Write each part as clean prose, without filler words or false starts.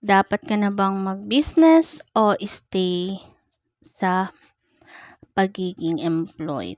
Dapat ka na bang mag-business o stay sa pagiging employed?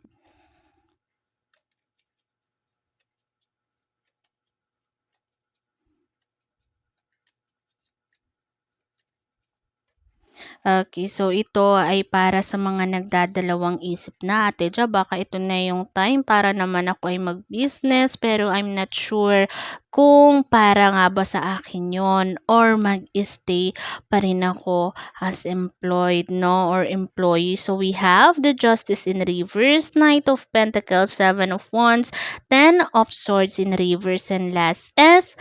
Okay, so ito ay para sa mga nagdadalawang isip na, "Ate Ja, baka ito na yung time para naman ako ay mag-business pero I'm not sure kung para nga ba sa akin yon or mag-stay pa rin ako as employed, no, or employee." So we have the Justice in reverse, Knight of Pentacles, Seven of Wands, Ten of Swords in reverse, and last is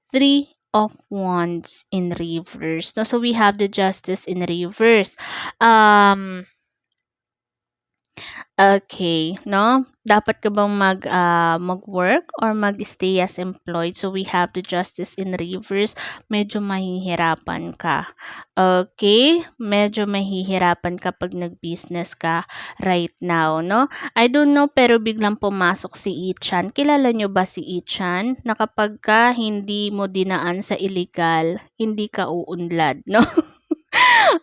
Three of Wands in reverse. No? So we have the Justice in reverse. Okay, no? Dapat ka bang mag-work or mag-stay as employed? So we have the Justice in reverse. Medyo mahihirapan ka. Okay? Medyo mahihirapan ka pag nag-business ka right now, no? I don't know, pero biglang pumasok si Ichan. Kilala nyo ba si Ichan? Na kapag ka hindi mo dinaan sa illegal, hindi ka uunlad, no?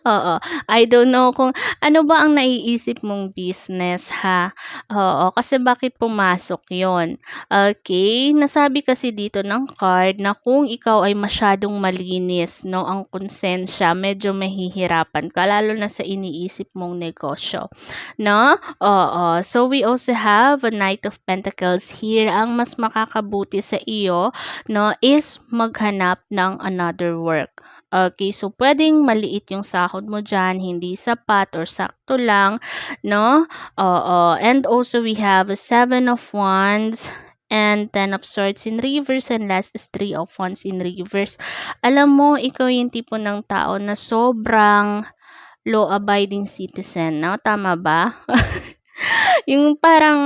Oo. I don't know kung ano ba ang naiisip mong business, ha? Oo, kasi bakit pumasok yon? Okay, nasabi kasi dito ng card na kung ikaw ay masyadong malinis, no, ang konsensya, medyo mahihirapan ka, lalo na sa iniisip mong negosyo, no? Oo. So, we also have a Knight of Pentacles here. Ang mas makakabuti sa iyo, no, is maghanap ng another work. Okay, so puwedeng maliit yung sahod mo diyan, hindi sapat or sakto lang, 'no? Oo, and also we have a Seven of Wands and Ten of Swords in reverse, and last is Three of Wands in reverse. Alam mo, ikaw yung tipo ng tao na sobrang law-abiding citizen, 'no, tama ba? Yung parang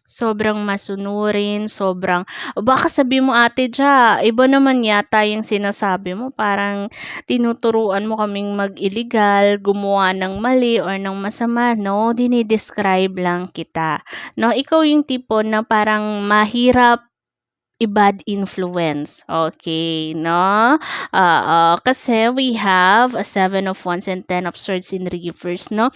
sobrang masunurin, sobrang baka sabihin mo, "Ate Ja, iba naman yata yung sinasabi mo, parang tinuturuan mo kaming mag-illegal, gumawa ng mali or ng masama." No, dini-describe lang kita. No, ikaw yung tipo na parang mahirap i-bad influence, okay, no? Kasi we have a Seven of Wands and Ten of Swords in reverse, no?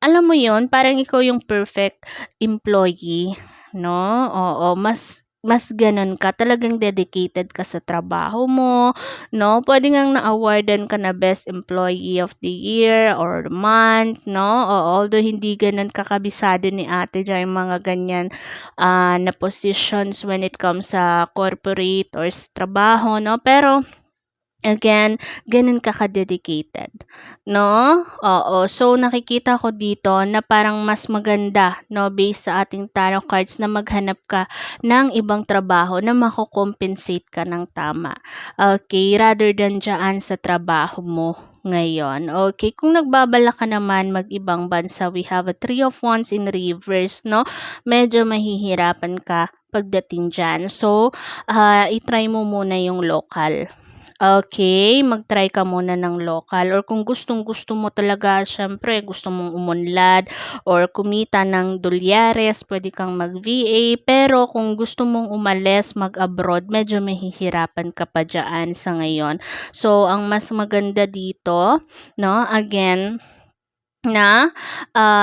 Alam mo yon, parang ikaw yung perfect employee, 'no? Oo, mas mas gano'n ka, talagang dedicated ka sa trabaho mo, 'no? Puwede ngang na-awardan ka na Best Employee of the Year or month, 'no? Oo, although hindi gano'n kakabisado ni Ate Jai yung mga ganyan, na positions when it comes sa corporate or sa trabaho, 'no? Pero again, gano'n ka ka-dedicated, 'no? Oo, so nakikita ko dito na parang mas maganda, 'no, based sa ating tarot cards na maghanap ka ng ibang trabaho na mako-compensate ka ng tama. Okay, rather than diyaan sa trabaho mo ngayon. Okay, kung nagbabalak ka naman mag-ibang bansa, we have a Three of Wands in reverse, 'no? Medyo mahihirapan ka pagdating diyan. So, i-try mo muna yung local. Okay, mag-try ka muna ng local or kung gustong-gusto mo talaga, siyempre gusto mong umunlad or kumita ng dolyares, puwede kang mag-VA. Pero kung gusto mong umalis, mag-abroad, medyo mahihirapan ka pa diyaan sa ngayon. So, ang mas maganda dito, 'no, again, na,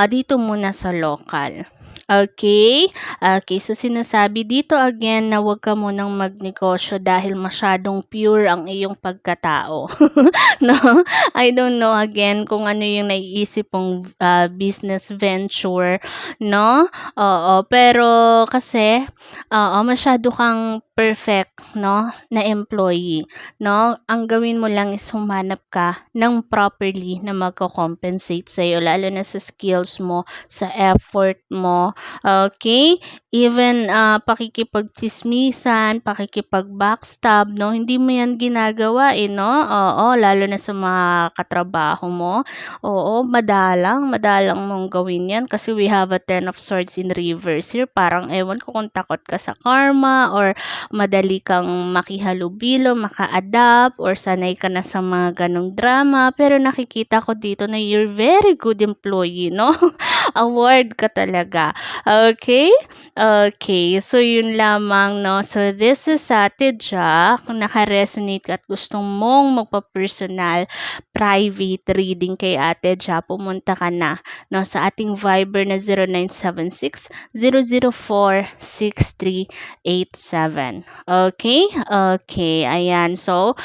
dito muna sa local. Okay, okay, so sinasabi dito again na huwag ka munang magnegosyo dahil masyadong pure ang iyong pagkatao, 'no? I don't know again kung ano yung naiisip mong, business venture, 'no? Oo, pero kasi, oo, masyado kang perfect, 'no, na employee, 'no? Ang gawin mo lang is humanap ka ng properly na magko-compensate sa'yo lalo na sa skills mo, sa effort mo, okay? Even, pakikipagtsismisan, pakikipag-backstab, 'no, hindi mo 'yan ginagawa, no? Oo, lalo na sa mga katrabaho mo. Oo, madalang, madalang mong gawin 'yan kasi we have a Ten of Swords in reverse here. Parang ewan ko kung takot ka sa karma or madali kang makihalubilo, maka-adapt, or sanay ka na sa mga ganong drama. Pero nakikita ko dito na you're very good employee, no? Award ka talaga. Okay? Okay. So, yun lamang, no? So, this is Ate Ja. Kung naka-resonate ka at gustong mong magpa-personal private reading kay Ate Ja, pumunta ka na, no, sa ating Viber na 0976-004-6387. Okay? Okay. Ayan. So,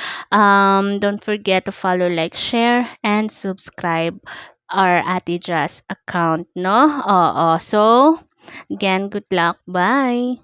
don't forget to follow, like, share, and subscribe our Ate Ja's account, no? Oo. So, again, good luck. Bye!